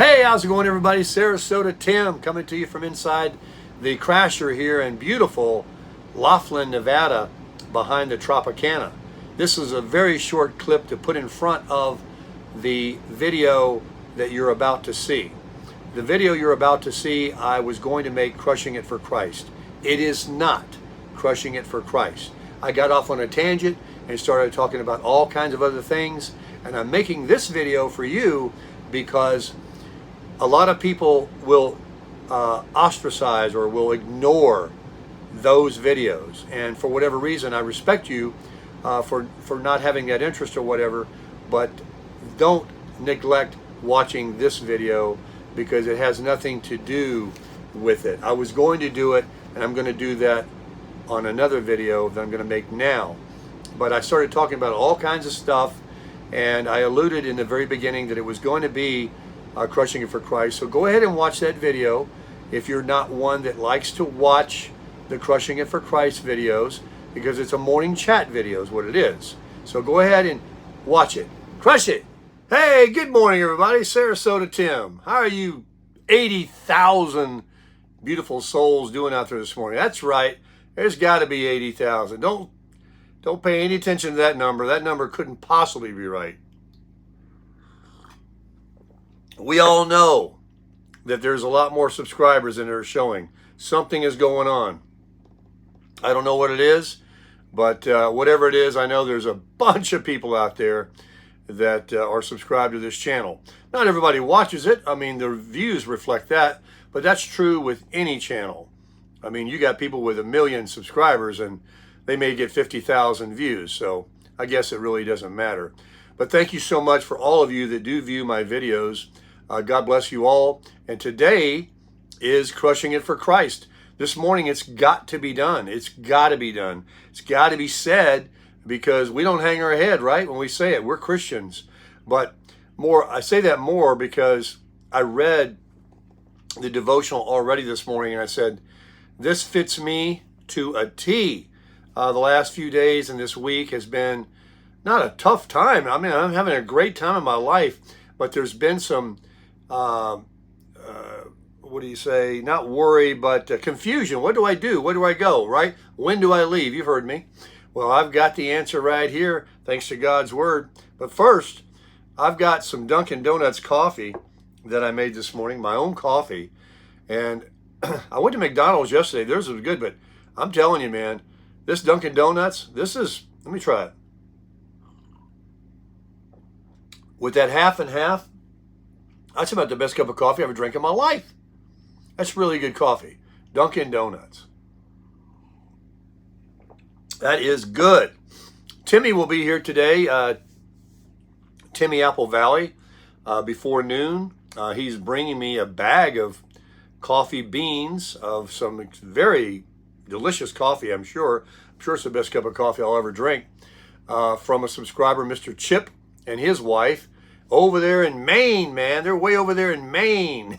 Hey, how's it going, everybody? Sarasota Tim coming to you from inside the Crasher here in beautiful Laughlin, Nevada, behind the Tropicana. This is a very short clip to put in front of the video that you're about to see. The video you're about to see, I was going to make Crushing It for Christ. It is not Crushing It for Christ. I got off on a tangent and started talking about all kinds of other things, and I'm making this video for you because a lot of people will ostracize or will ignore those videos, and for whatever reason, I respect you for not having that interest or whatever, but don't neglect watching this video because it has nothing to do with it. I was going to do it, and I'm going to do that on another video that I'm going to make now, but I started talking about all kinds of stuff, and I alluded in the very beginning that it was going to be Crushing It for Christ. So go ahead and watch that video if you're not one that likes to watch the Crushing It for Christ videos, because it's a morning chat video is what it is. So go ahead and watch it. Crush it. Hey, good morning, everybody. Sarasota Tim. How are you 80,000 beautiful souls doing out there this morning? That's right. There's got to be 80,000. Don't pay any attention to that number. That number couldn't possibly be right. We all know that there's a lot more subscribers than they're showing. Something is going on. I don't know what it is, but whatever it is, I know there's a bunch of people out there that are subscribed to this channel. Not everybody watches it. I mean, the views reflect that, but that's true with any channel. I mean, you got people with 1 million subscribers and they may get 50,000 views, so I guess it really doesn't matter. But thank you so much for all of you that do view my videos. God bless you all. And today is Crushing It for Christ. This morning, it's got to be done. It's got to be done. It's got to be said, because we don't hang our head, right, when we say it. We're Christians. But I say that more because I read the devotional already this morning, and I said, this fits me to a T. The last few days and this week has been not a tough time. I mean, I'm having a great time in my life, but there's been some what do you say? Not worry, but confusion. What do I do? Where do I go, right? When do I leave? You've heard me. Well, I've got the answer right here, thanks to God's word. But first, I've got some Dunkin' Donuts coffee that I made this morning, my own coffee. And I went to McDonald's yesterday. Theirs was good, but I'm telling you, man, this Dunkin' Donuts, let me try it. With that half and half, that's about the best cup of coffee I've ever drank in my life. That's really good coffee. Dunkin' Donuts. That is good. Timmy will be here today. Timmy Apple Valley, before noon. He's bringing me a bag of coffee beans, of some very delicious coffee, I'm sure. I'm sure it's the best cup of coffee I'll ever drink. From a subscriber, Mr. Chip, and his wife over there in Maine, man. They're way over there in Maine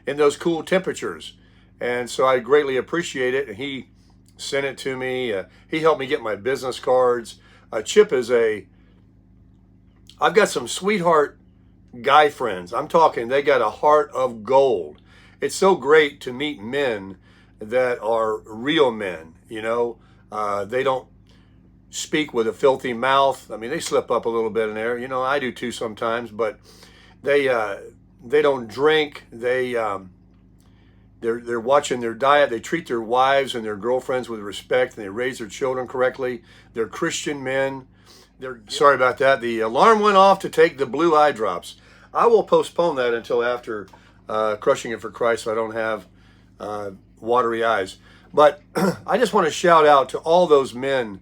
in those cool temperatures. And so I greatly appreciate it. And he sent it to me. He helped me get my business cards. Chip is I've got some sweetheart guy friends. I'm talking, they got a heart of gold. It's so great to meet men that are real men, you know. They don't speak with a filthy mouth. I mean, they slip up a little bit in there. You know, I do too sometimes, but they don't drink. They're watching their diet. They treat their wives and their girlfriends with respect, and they raise their children correctly. They're Christian men. Sorry about that. The alarm went off to take the blue eye drops. I will postpone that until after Crushing It for Christ so I don't have watery eyes. But I just want to shout out to all those men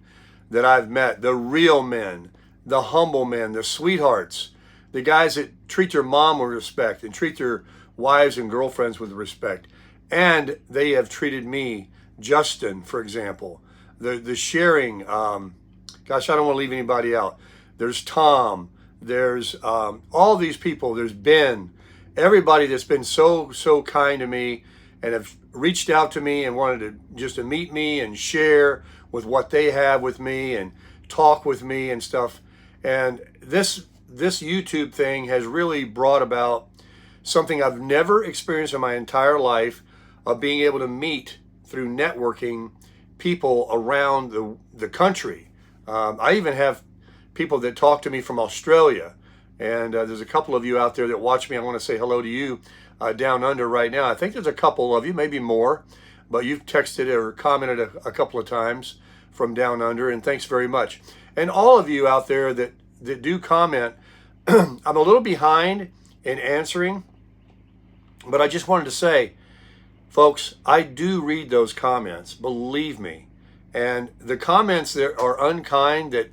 that I've met, the real men, the humble men, the sweethearts, the guys that treat their mom with respect and treat their wives and girlfriends with respect. And they have treated me, Justin, for example, the sharing, gosh, I don't want to leave anybody out. There's Tom, there's all these people, there's Ben, everybody that's been so kind to me and have reached out to me and wanted to meet me and share with what they have with me and talk with me and stuff. And this YouTube thing has really brought about something I've never experienced in my entire life, of being able to meet through networking people around the country. I even have people that talk to me from Australia, and there's a couple of you out there that watch me. I want to say hello to you down under right now. I think there's a couple of you, maybe more, but you've texted or commented a couple of times from down under, and thanks very much. And all of you out there that do comment, I'm a little behind in answering, but I just wanted to say, folks, I do read those comments, believe me. And the comments that are unkind, that,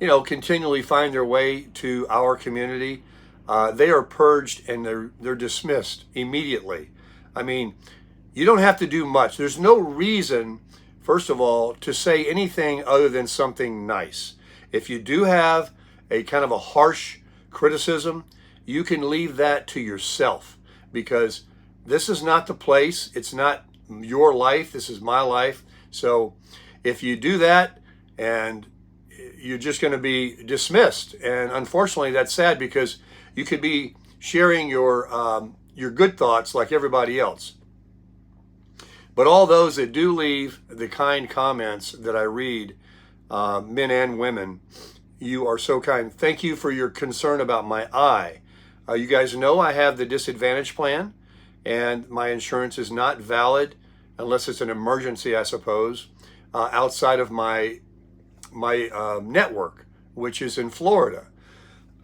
you know, continually find their way to our community, they are purged and they're dismissed immediately. I mean, you don't have to do much. There's no reason, first of all, to say anything other than something nice. If you do have a kind of a harsh criticism, you can leave that to yourself, because this is not the place. It's not your life. This is my life. So if you do that, and you're just going to be dismissed. And unfortunately, that's sad, because you could be sharing your good thoughts like everybody else. But all those that do leave the kind comments that I read, men and women, you are so kind. Thank you for your concern about my eye. You guys know I have the disadvantage plan, and my insurance is not valid unless it's an emergency, I suppose, outside of my network, which is in Florida.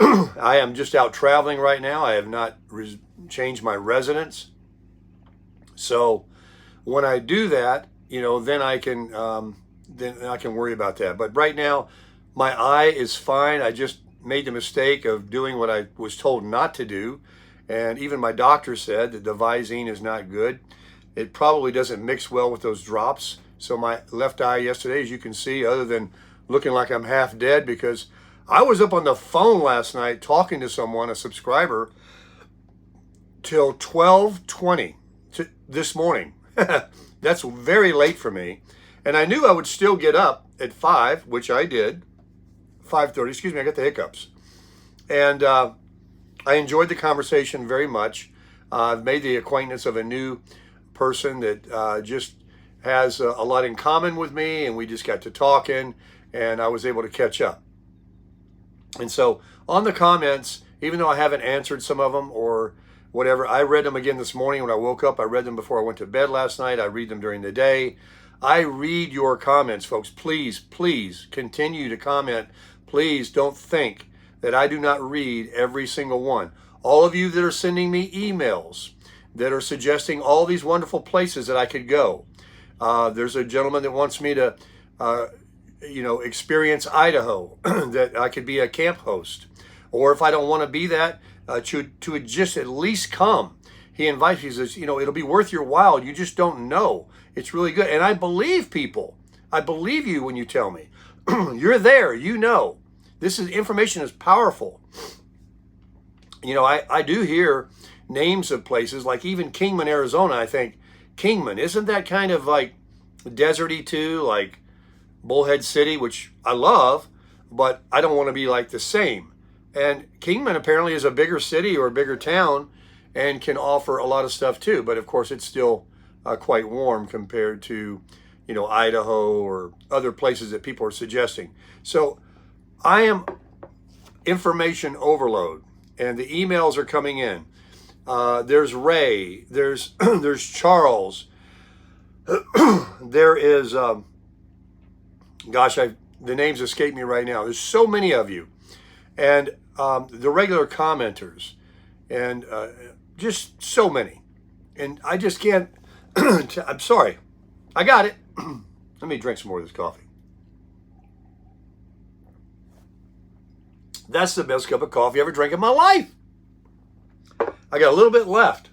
I am just out traveling right now. I have not changed my residence. So when I do that, you know, then I can worry about that. But right now, my eye is fine. I just made the mistake of doing what I was told not to do. And even my doctor said that the Visine is not good. It probably doesn't mix well with those drops. So my left eye yesterday, as you can see, other than looking like I'm half dead, because I was up on the phone last night talking to someone, a subscriber, till 12:20 this morning. That's very late for me. And I knew I would still get up at 5, which I did. 5:30, excuse me, I got the hiccups. And I enjoyed the conversation very much. I've made the acquaintance of a new person that just has a lot in common with me, and we just got to talking, and I was able to catch up. And so on the comments, even though I haven't answered some of them or whatever, I read them again this morning when I woke up. I read them before I went to bed last night. I read them during the day. I read your comments, folks. Please, please continue to comment. Please don't think that I do not read every single one. All of you that are sending me emails, that are suggesting all these wonderful places that I could go. There's a gentleman that wants me to, experience Idaho, that I could be a camp host. Or if I don't want to be that, to just at least come. He invites me, he says, it'll be worth your while. You just don't know. It's really good. And I believe people. I believe you when you tell me. You're there, This information is powerful. I do hear names of places, like even Kingman, Arizona. I think, Kingman, isn't that kind of like deserty too, like Bullhead City, which I love, but I don't want to be like the same. And Kingman apparently is a bigger city or a bigger town and can offer a lot of stuff too. But of course, it's still quite warm compared to, Idaho or other places that people are suggesting. So I am information overload, and the emails are coming in. There's Ray, there's there's Charles, there is, the names escape me right now. There's so many of you, and the regular commenters, and just so many. And I just can't, I'm sorry. I got it. Let me drink some more of this coffee. That's the best cup of coffee I ever drank in my life. I got a little bit left.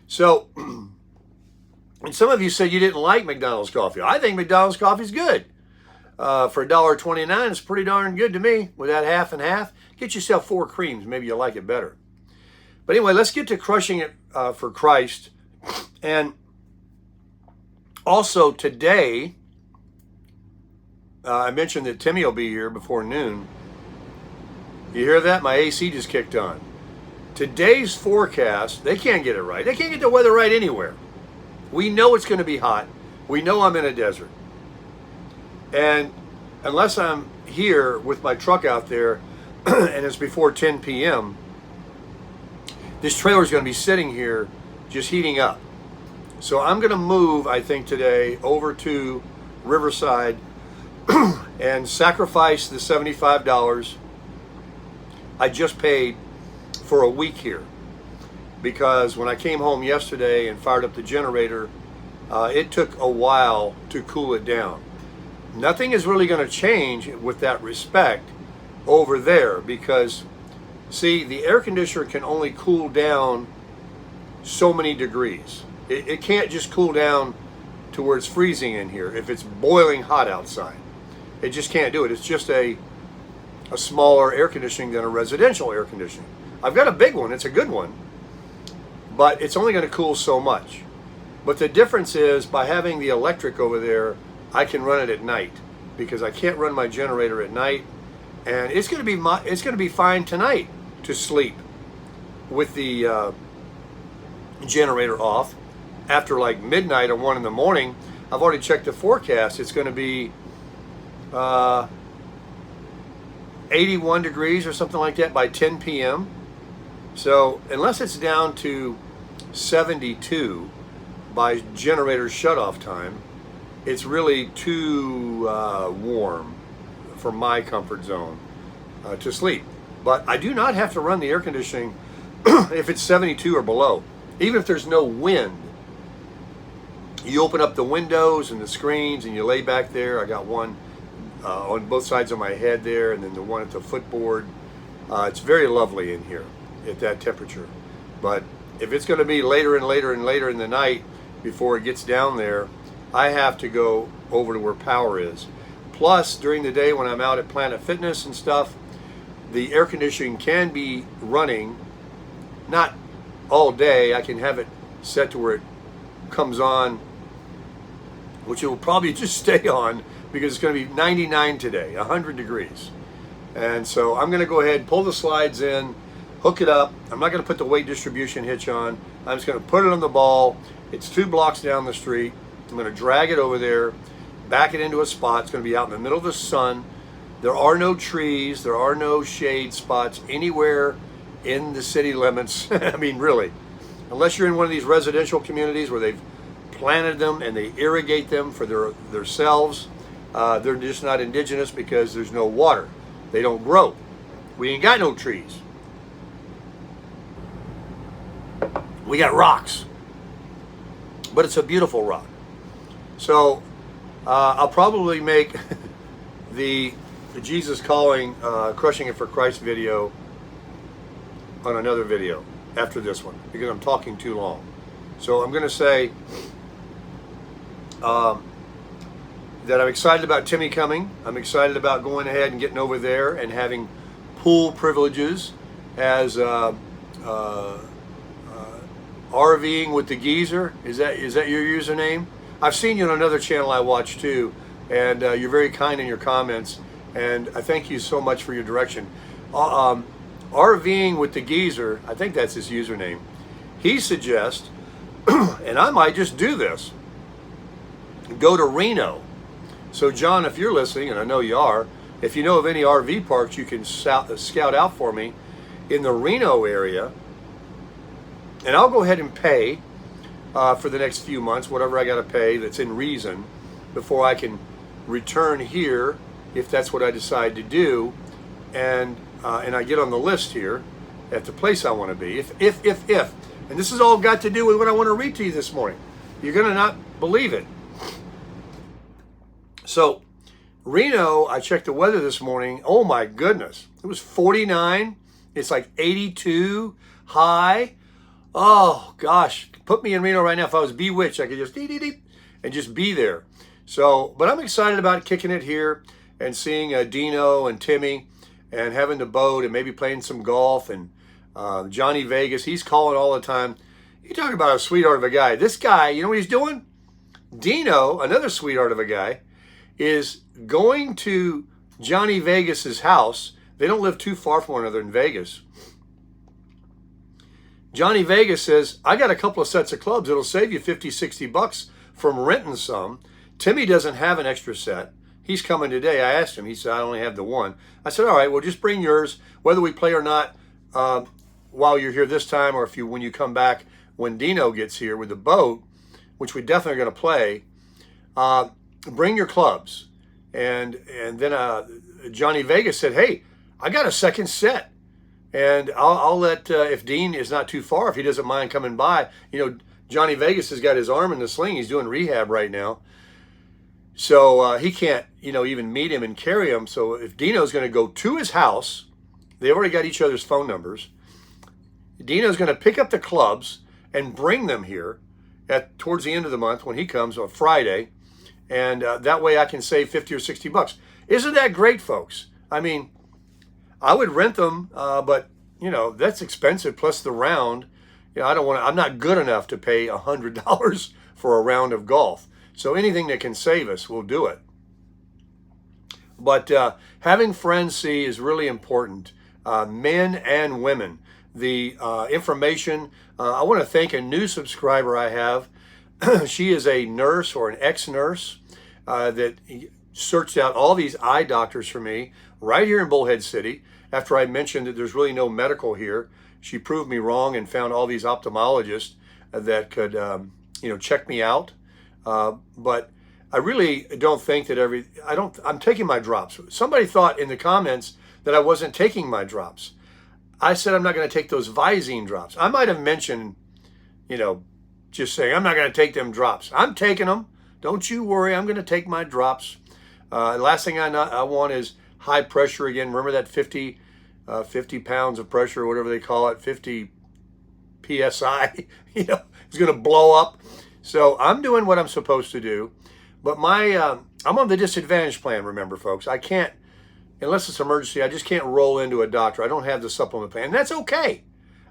So, and some of you said you didn't like McDonald's coffee. I think McDonald's coffee is good. For $1.29, it's pretty darn good to me. With that half and half, get yourself 4 creams. Maybe you'll like it better. But anyway, let's get to crushing it for Christ. And also today, I mentioned that Timmy will be here before noon. You hear that? My AC just kicked on. Today's forecast, they can't get it right. They can't get the weather right anywhere. We know it's going to be hot. We know I'm in a desert. And unless I'm here with my truck out there and it's before 10 p.m., this trailer is going to be sitting here just heating up. So I'm going to move, I think today, over to Riverside and sacrifice the $75 I just paid for a week here. Because when I came home yesterday and fired up the generator, it took a while to cool it down. Nothing is really going to change with that respect over there because, see, the air conditioner can only cool down so many degrees. It can't just cool down to where it's freezing in here if it's boiling hot outside. It just can't do it. It's just a smaller air conditioning than a residential air conditioning. I've got a big one. It's a good one. But it's only going to cool so much. But the difference is by having the electric over there, I can run it at night because I can't run my generator at night, and it's going to be fine tonight to sleep with the generator off after like midnight or 1 in the morning. I've already checked the forecast. It's going to be 81 degrees or something like that by 10 p.m. So unless it's down to 72 by generator shutoff time, it's really too warm for my comfort zone to sleep. But I do not have to run the air conditioning if it's 72 or below. Even if there's no wind, you open up the windows and the screens and you lay back there. I got one on both sides of my head there, and then the one at the footboard. It's very lovely in here at that temperature. But if it's going to be later and later and later in the night before it gets down there, I have to go over to where power is. Plus, during the day when I'm out at Planet Fitness and stuff, the air conditioning can be running, not all day. I can have it set to where it comes on, which it will probably just stay on because it's going to be 99 today, 100 degrees. And so I'm going to go ahead and pull the slides in, hook it up. I'm not going to put the weight distribution hitch on. I'm just going to put it on the ball. It's 2 blocks down the street. I'm going to drag it over there, back it into a spot. It's going to be out in the middle of the sun. There are no trees. There are no shade spots anywhere in the city limits. I mean, really, unless you're in one of these residential communities where they've planted them and they irrigate them for themselves. They're just not indigenous because there's no water. They don't grow. We ain't got no trees. We got rocks. But it's a beautiful rock. So I'll probably make the Jesus Calling, Crushing It for Christ video on another video after this one because I'm talking too long. So I'm going to say that I'm excited about Timmy coming. I'm excited about going ahead and getting over there and having pool privileges as RVing with the geezer. Is that your username? I've seen you on another channel I watch too, and you're very kind in your comments, and I thank you so much for your direction. RVing with the geezer, I think that's his username. He suggests, and I might just do this, go to Reno. So John, if you're listening, and I know you are, if you know of any RV parks you can scout out for me in the Reno area, and I'll go ahead and pay for the next few months, whatever I got to pay that's in reason, before I can return here, if that's what I decide to do, and I get on the list here at the place I want to be. If, and this has all got to do with what I want to read to you this morning. You're going to not believe it. So, Reno, I checked the weather this morning. Oh my goodness. It was 49. It's like 82 high. Oh gosh, put me in Reno right now. If I was bewitched, I could just and just be there. So, but I'm excited about kicking it here and seeing Dino and Timmy and having the boat and maybe playing some golf, and Johnny Vegas. He's calling all the time. You talk about a sweetheart of a guy. This guy, you know what he's doing? Dino, another sweetheart of a guy, is going to Johnny Vegas's house. They don't live too far from one another in Vegas. Johnny Vegas says, I got a couple of sets of clubs. It'll save you 50, 60 bucks from renting some. Timmy doesn't have an extra set. He's coming today. I asked him. He said, I only have the one. I said, all right, well, just bring yours, whether we play or not, while you're here this time, or when you come back when Dino gets here with the boat, which we definitely are going to play. Bring your clubs. And then Johnny Vegas said, hey, I got a second set. And I'll let, if Dean is not too far, if he doesn't mind coming by, Johnny Vegas has got his arm in the sling. He's doing rehab right now. So he can't, even meet him and carry him. So if Dino's going to go to his house, they've already got each other's phone numbers. Dino's going to pick up the clubs and bring them here towards the end of the month when he comes on Friday. And that way I can save 50 or 60 bucks. Isn't that great, folks? I mean, I would rent them, but that's expensive. Plus the round, I'm not good enough to pay $100 for a round of golf. So anything that can save us, we'll do it. But having friends see is really important, men and women. The information, I want to thank a new subscriber I have. She is a nurse or an ex-nurse that searched out all these eye doctors for me right here in Bullhead City. After I mentioned that there's really no medical here, she proved me wrong and found all these ophthalmologists that could, check me out. But I really don't think that I'm taking my drops. Somebody thought in the comments that I wasn't taking my drops. I said I'm not going to take those Visine drops. I might have mentioned, just saying I'm not going to take them drops. I'm taking them. Don't you worry. I'm going to take my drops. Last thing I want is high pressure again. Remember that 50 pounds of pressure, or whatever they call it, 50 PSI, it's going to blow up. So I'm doing what I'm supposed to do, but I'm on the disadvantage plan, remember, folks. I can't, unless it's emergency, I just can't roll into a doctor. I don't have the supplement plan, and that's okay.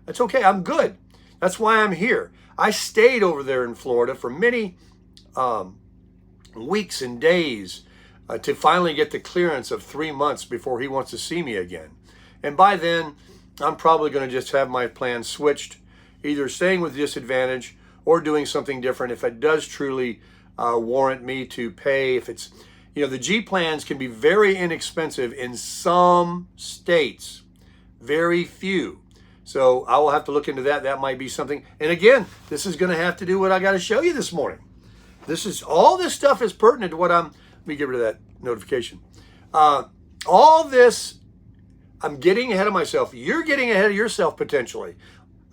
That's okay. I'm good. That's why I'm here. I stayed over there in Florida for many weeks and days to finally get the clearance of 3 months before he wants to see me again. And by then, I'm probably going to just have my plan switched, either staying with disadvantage or doing something different if it does truly warrant me to pay. If it's, the G plans can be very inexpensive in some states, very few. So I will have to look into that. That might be something. And again, this is going to have to do what I got to show you this morning. All this stuff is pertinent to what let me get rid of that notification. All this, I'm getting ahead of myself. You're getting ahead of yourself potentially.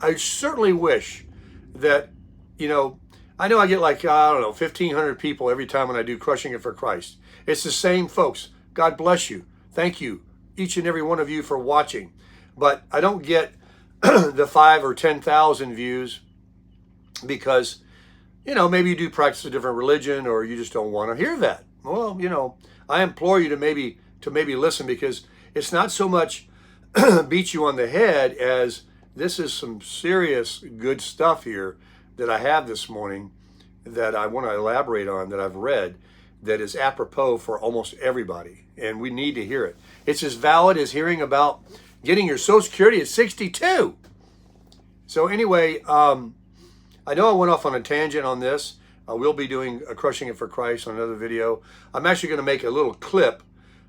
I certainly wish that, I know I get 1,500 people every time when I do Crushing It for Christ. It's the same folks. God bless you. Thank you, each and every one of you, for watching. But I don't get the 5,000 or 10,000 views because, maybe you do practice a different religion or you just don't want to hear that. Well, I implore you to maybe listen, because it's not so much beat you on the head as this is some serious good stuff here that I have this morning that I want to elaborate on, that I've read, that is apropos for almost everybody. And we need to hear it. It's as valid as hearing about getting your Social Security at 62. So anyway, I know I went off on a tangent on this. I will be doing a Crushing It for Christ on another video. I'm actually going to make a little clip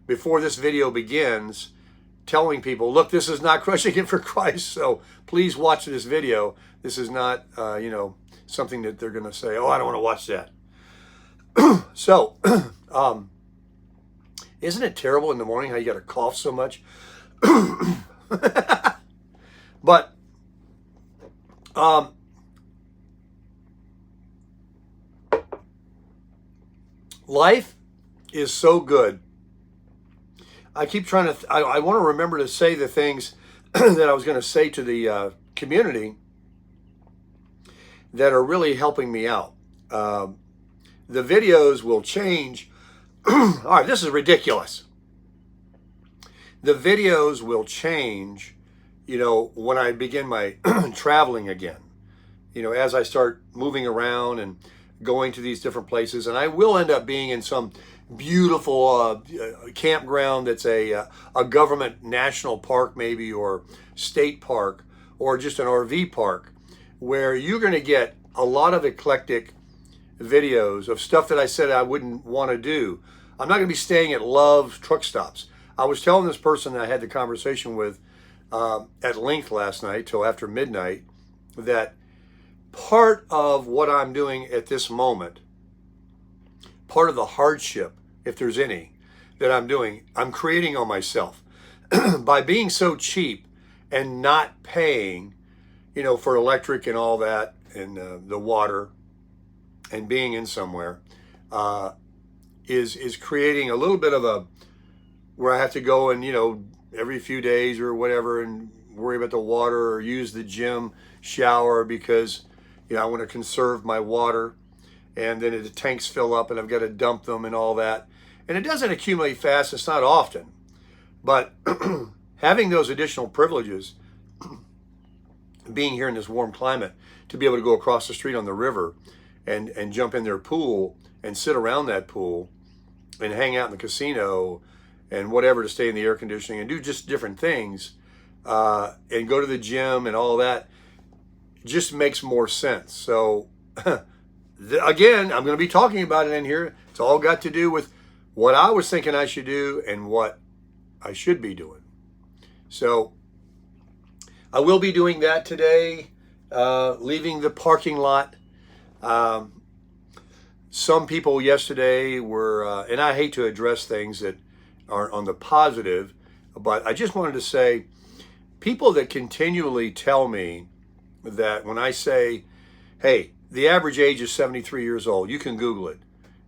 before this video begins telling people, look, this is not Crushing It for Christ, so please watch this video. This is not, something that they're going to say, oh, I don't want to watch that. So, isn't it terrible in the morning how you got to cough so much? But, life is so good. I keep trying to, I want to remember to say the things that I was going to say to the community that are really helping me out. The videos will change. All right, this is ridiculous. The videos will change, when I begin my traveling again. As I start moving around and going to these different places, and I will end up being in some beautiful campground that's a government national park maybe, or state park, or just an RV park. where you're going to get a lot of eclectic videos of stuff that I said I wouldn't want to do. I'm not going to be staying at Love's truck stops. I was telling this person that I had the conversation with at length last night till after midnight that part of what I'm doing at this moment, part of the hardship, if there's any, that I'm doing, I'm creating on myself by being so cheap and not paying, for electric and all that and the water and being in somewhere is creating a little bit of a where I have to go and every few days or whatever and worry about the water or use the gym shower because I want to conserve my water, and then the tanks fill up and I've got to dump them and all that, and it doesn't accumulate fast. It's not often, but having those additional privileges, being here in this warm climate, to be able to go across the street on the river and jump in their pool and sit around that pool and hang out in the casino and whatever to stay in the air conditioning and do just different things and go to the gym and all that just makes more sense. So again, I'm going to be talking about it in here. It's all got to do with what I was thinking I should do and what I should be doing. So I will be doing that today, leaving the parking lot. Some people yesterday were, and I hate to address things that aren't on the positive, but I just wanted to say, people that continually tell me that when I say, hey, the average age is 73 years old, you can Google it,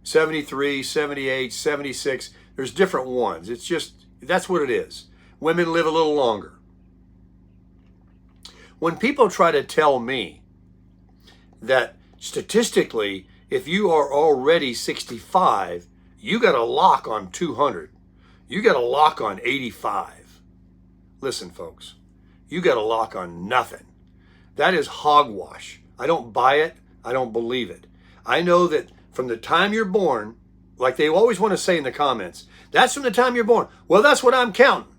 73, 78, 76, there's different ones. It's just, that's what it is. Women live a little longer. When people try to tell me that statistically, if you are already 65, you got a lock on 200. You got a lock on 85. Listen, folks, you got a lock on nothing. That is hogwash. I don't buy it. I don't believe it. I know that from the time you're born, like they always want to say in the comments, that's from the time you're born. Well, that's what I'm counting.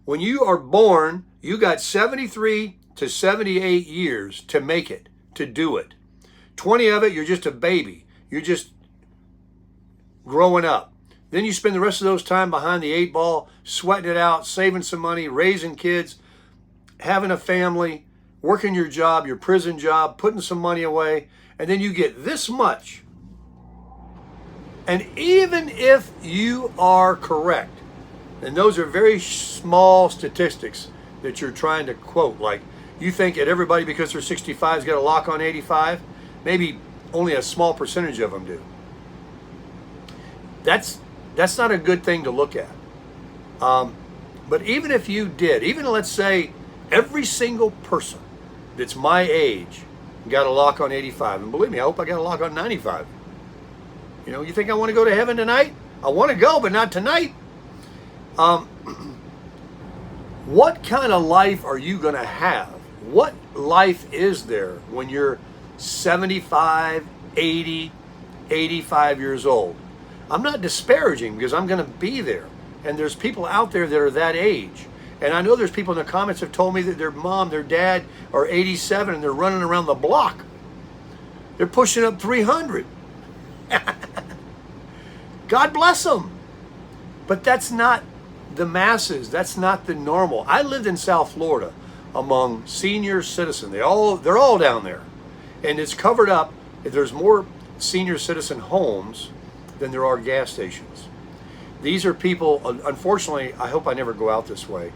When you are born, you got 73 to 78 years to make it, to do it. 20 of it, you're just a baby. You're just growing up. Then you spend the rest of those time behind the 8 ball, sweating it out, saving some money, raising kids, having a family, working your job, your prison job, putting some money away, and then you get this much. And even if you are correct, and those are very small statistics that you're trying to quote, like you think that everybody because they're 65 has got a lock on 85, maybe only a small percentage of them do. That's not a good thing to look at. But even if you did, even let's say every single person that's my age got a lock on 85, and believe me, I hope I got a lock on 95. You think I want to go to heaven tonight? I want to go, but not tonight. What kind of life are you going to have? What life is there when you're 75, 80, 85 years old? I'm not disparaging because I'm going to be there. And there's people out there that are that age. And I know there's people in the comments have told me that their mom, their dad are 87 and they're running around the block. They're pushing up 300. God bless them. But that's not the masses. That's not the normal. I lived in South Florida among senior citizens. They're all down there. And it's covered up. There's more senior citizen homes than there are gas stations. These are people, unfortunately, I hope I never go out this way.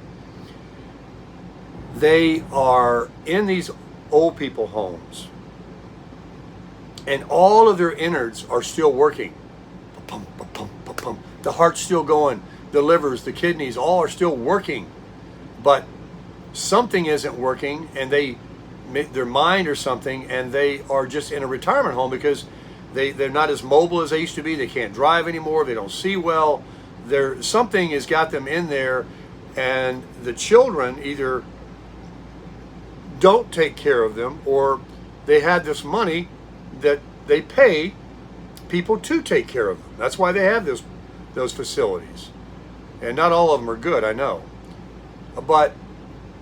They are in these old people homes and all of their innards are still working. The heart's still going, the livers, the kidneys, all are still working, but something isn't working, and their mind or something, and they are just in a retirement home because they're not as mobile as they used to be. They can't drive anymore. They don't see well. Something has got them in there, and the children either don't take care of them, or they had this money that they pay people to take care of them. That's why they have those facilities. And not all of them are good, I know. But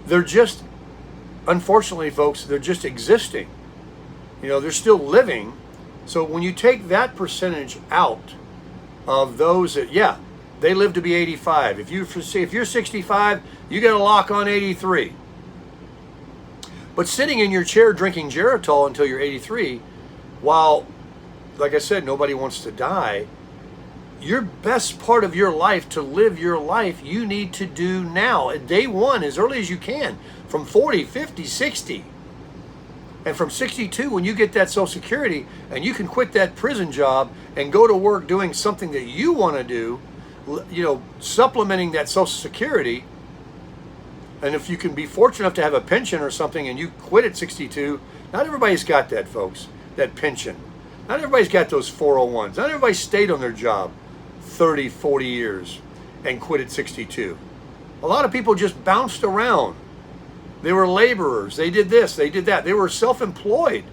they're just unfortunately, folks, they're just existing. You know, they're still living. So when you take that percentage out of those that, yeah, they live to be 85. If you're 65, you got a lock on 83. But sitting in your chair drinking Geritol until you're 83, while, like I said, nobody wants to die, your best part of your life to live your life, you need to do now. At day one, as early as you can, from 40, 50, 60. And from 62, when you get that Social Security and you can quit that prison job and go to work doing something that you want to do, you know, supplementing that Social Security. And if you can be fortunate enough to have a pension or something and you quit at 62, not everybody's got that, folks, that pension. Not everybody's got those 401s. Not everybody stayed on their job 30, 40 years and quit at 62. A lot of people just bounced around. They were laborers. They did this, they did that. They were self-employed.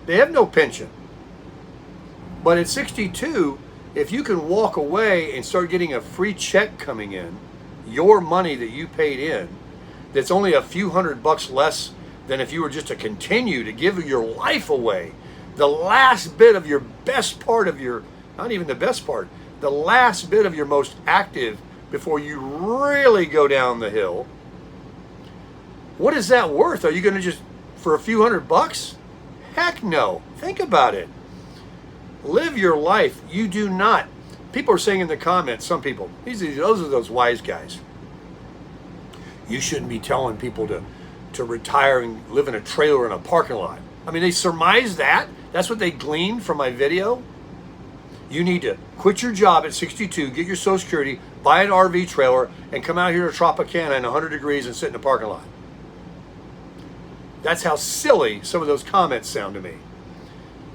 They have no pension. But at 62, if you can walk away and start getting a free check coming in, your money that you paid in, that's only a few $100 less than if you were just to continue to give your life away, the last bit of your best part of your, not even the best part, the last bit of your most active before you really go down the hill, what is that worth? Are you going to just, for a few $100? Heck no. Think about it. Live your life. You do not. People are saying in the comments, some people, those are those wise guys. You shouldn't be telling people to retire and live in a trailer in a parking lot. I mean, they surmise that. That's what they gleaned from my video. You need to quit your job at 62, get your Social Security, buy an RV trailer, and come out here to Tropicana in 100 degrees and sit in a parking lot. That's how silly some of those comments sound to me.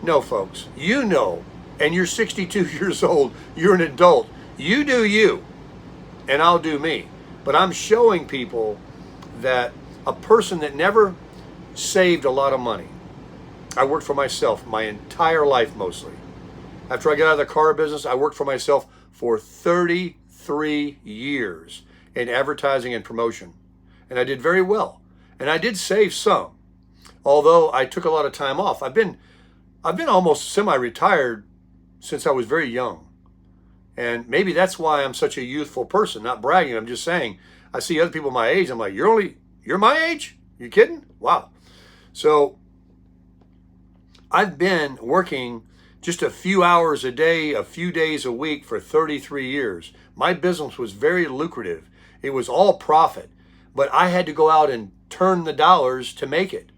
No, folks, you know, and you're 62 years old, you're an adult. You do you, and I'll do me. But I'm showing people that a person that never saved a lot of money, I worked for myself my entire life mostly. After I got out of the car business, I worked for myself for 33 years in advertising and promotion. And I did very well. And I did save some, although I took a lot of time off. I've been almost semi-retired since I was very young. And maybe that's why I'm such a youthful person, not bragging. I'm just saying, I see other people my age. I'm like, you're my age? You kidding? Wow. So I've been working just a few hours a day, a few days a week for 33 years. My business was very lucrative. It was all profit, but I had to go out and turn the dollars to make it.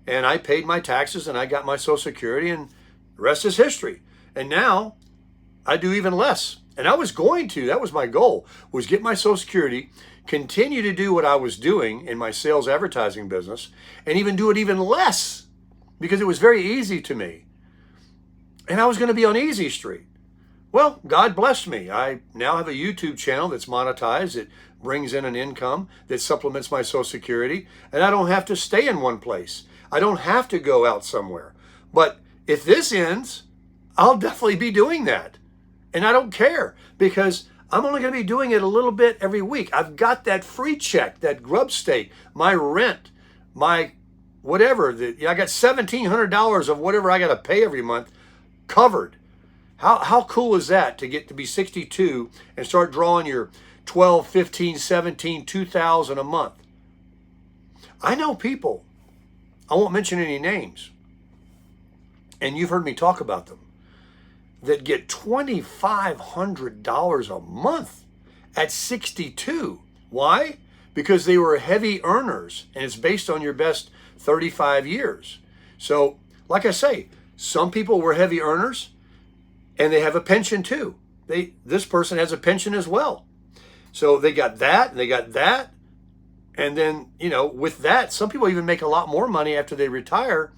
And I paid my taxes and I got my Social Security, and the rest is history. And now I do even less. And I was going to, that was my goal, was get my Social Security, continue to do what I was doing in my sales advertising business, and even do it even less because it was very easy to me. And I was going to be on Easy Street. Well, God blessed me. I now have a YouTube channel that's monetized. It brings in an income that supplements my Social Security, and I don't have to stay in one place. I don't have to go out somewhere. But if this ends, I'll definitely be doing that. And I don't care because I'm only going to be doing it a little bit every week. I've got that free check, that grub stake, my rent, my whatever. I got $1,700 of whatever I got to pay every month covered. How cool is that to get to be 62 and start drawing your 12, 15, 17, 2,000 a month? I know people, I won't mention any names, and you've heard me talk about them, that get $2,500 a month at 62. Why? Because they were heavy earners, and it's based on your best 35 years. So, like I say, some people were heavy earners, and they have a pension too. This person has a pension as well. So they got that, and they got that. And then, with that, some people even make a lot more money after they retire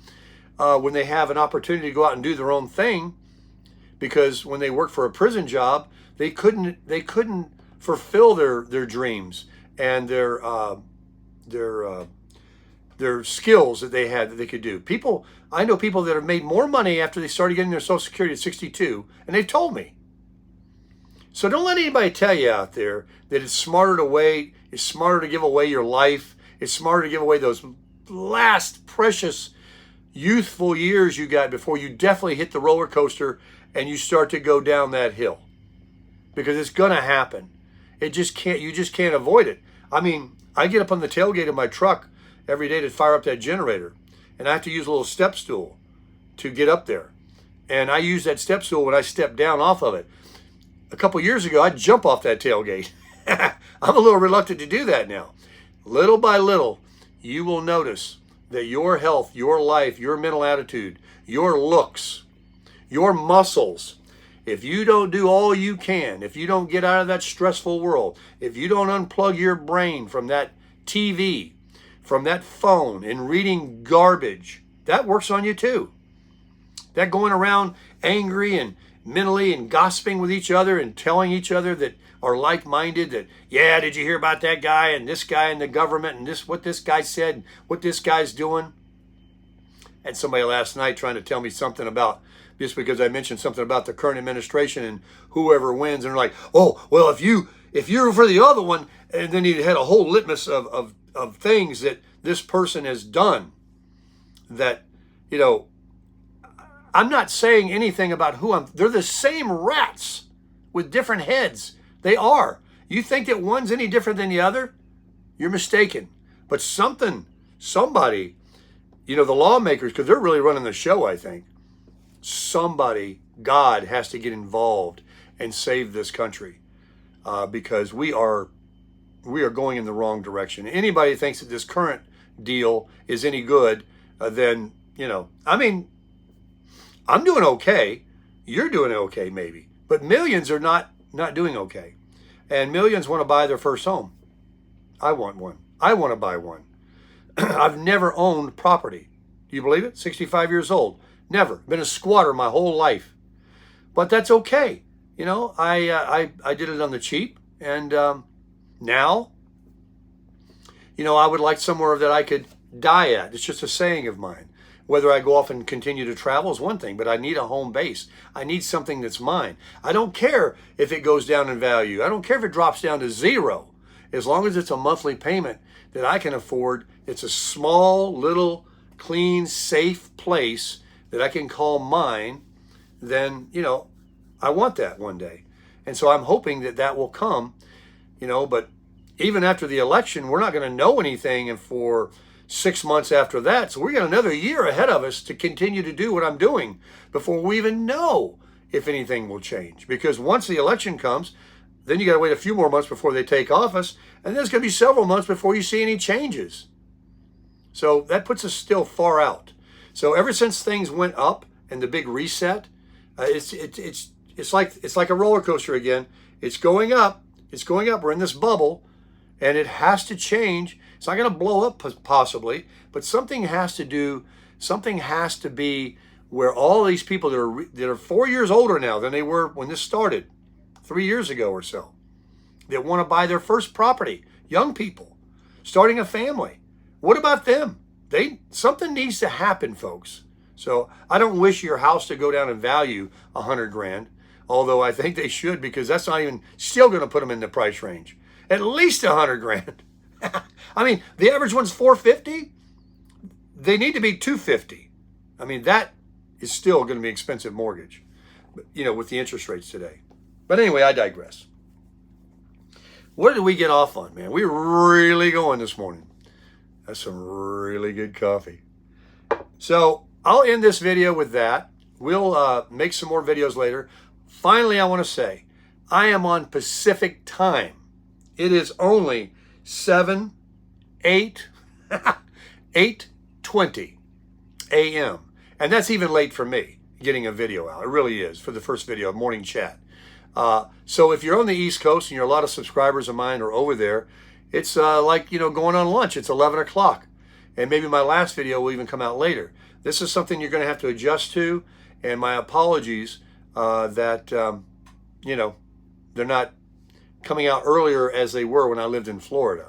when they have an opportunity to go out and do their own thing. Because when they worked for a prison job, they couldn't fulfill their dreams and their skills that they had that they could do. I know people that have made more money after they started getting their Social Security at 62, and they've told me. So don't let anybody tell you out there that it's smarter to wait, it's smarter to give away your life, it's smarter to give away those last precious youthful years you got before you definitely hit the roller coaster and you start to go down that hill, because it's going to happen. You just can't avoid it. I mean, I get up on the tailgate of my truck every day to fire up that generator, and I have to use a little step stool to get up there. And I use that step stool when I step down off of it. A couple years ago, I'd jump off that tailgate. I'm a little reluctant to do that now. Little by little, you will notice that your health, your life, your mental attitude, your looks, your muscles, if you don't do all you can, if you don't get out of that stressful world, if you don't unplug your brain from that TV, from that phone and reading garbage, that works on you too. That going around angry and mentally and gossiping with each other and telling each other that are like-minded that, yeah, did you hear about that guy and this guy in the government and this, what this guy said, and what this guy's doing? I had somebody last night trying to tell me something about, just because I mentioned something about the current administration and whoever wins, and they're like, oh, well, if you're for the other one, and then he had a whole litmus of things that this person has done that, you know, I'm not saying anything about they're the same rats with different heads. They are. You think that one's any different than the other? You're mistaken. But somebody, you know, the lawmakers, because they're really running the show, I think. Somebody, God, has to get involved and save this country, because we are going in the wrong direction. Anybody thinks that this current deal is any good, then, you know, I mean, I'm doing okay. You're doing okay, maybe. But millions are not doing okay. And millions want to buy their first home. I want one. I want to buy one. I've never owned property. Do you believe it? 65 years old. Never. Been a squatter my whole life. But that's okay. You know, I did it on the cheap. And now, you know, I would like somewhere that I could die at. It's just a saying of mine. Whether I go off and continue to travel is one thing, but I need a home base. I need something that's mine. I don't care if it goes down in value. I don't care if it drops down to zero. As long as it's a monthly payment that I can afford, it's a small, little, clean, safe place that I can call mine, then, you know, I want that one day. And so I'm hoping that that will come, you know, but even after the election, we're not going to know anything and for 6 months after that. So we got another year ahead of us to continue to do what I'm doing before we even know if anything will change. Because once the election comes, then you got to wait a few more months before they take office. And there's going to be several months before you see any changes. So that puts us still far out. So ever since things went up and the big reset, it's like a roller coaster again. It's going up. It's going up. We're in this bubble, and it has to change. It's not going to blow up possibly, but something has to be where all these people that are 4 years older now than they were when this started 3 years ago or so, that want to buy their first property, young people starting a family. What about them? Something needs to happen, folks. So I don't wish your house to go down in value $100,000, although I think they should, because that's not even still going to put them in the price range. At least $100,000. I mean, the average one's $450,000. They need to be $250,000. I mean, that is still going to be an expensive mortgage, you know, with the interest rates today. But anyway, I digress. What did we get off on, man? We're really going this morning. That's some really good coffee. So I'll end this video with that. We'll make some more videos later. Finally, I want to say, I am on Pacific time. It is only 8:20 a.m. And that's even late for me, getting a video out. It really is, for the first video, morning chat. So if you're on the East Coast and a lot of subscribers of mine are over there, it's like, you know, going on lunch. It's 11 o'clock. And maybe my last video will even come out later. This is something you're going to have to adjust to. And my apologies that, you know, they're not coming out earlier as they were when I lived in Florida.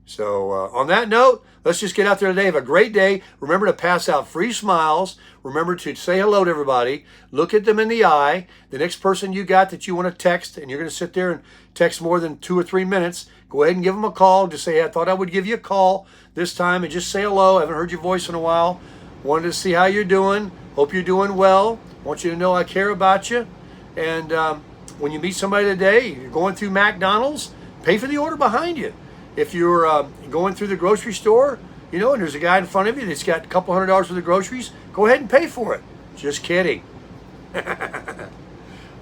So on that note, let's just get out there today. Have a great day. Remember to pass out free smiles. Remember to say hello to everybody. Look at them in the eye. The next person you got that you want to text, and you're going to sit there and text more than 2 or 3 minutes, go go ahead and give them a call. Just say, hey, I thought I would give you a call this time and just say hello. I haven't heard your voice in a while. Wanted to see how you're doing. Hope you're doing well. Want you to know I care about you. And when you meet somebody today, you're going through McDonald's, pay for the order behind you. If you're going through the grocery store, you know, and there's a guy in front of you that's got a couple $100s worth of groceries, go ahead and pay for it. Just kidding.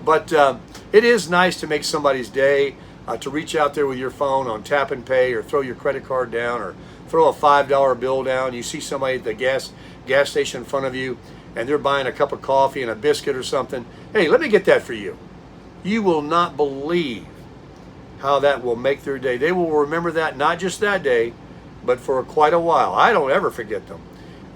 But it is nice to make somebody's day, to reach out there with your phone on tap and pay, or throw your credit card down, or throw a $5 bill down. You see somebody at the gas station in front of you, and they're buying a cup of coffee and a biscuit or something. Hey, let me get that for you. You will not believe how that will make their day. They will remember that, not just that day, but for quite a while. I don't ever forget them.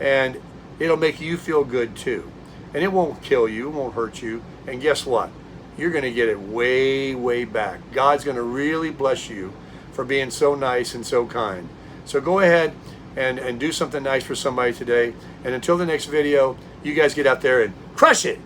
And it'll make you feel good too. And it won't kill you, it won't hurt you. And guess what? You're going to get it way, way back. God's going to really bless you for being so nice and so kind. So go ahead and do something nice for somebody today. And until the next video, you guys get out there and crush it.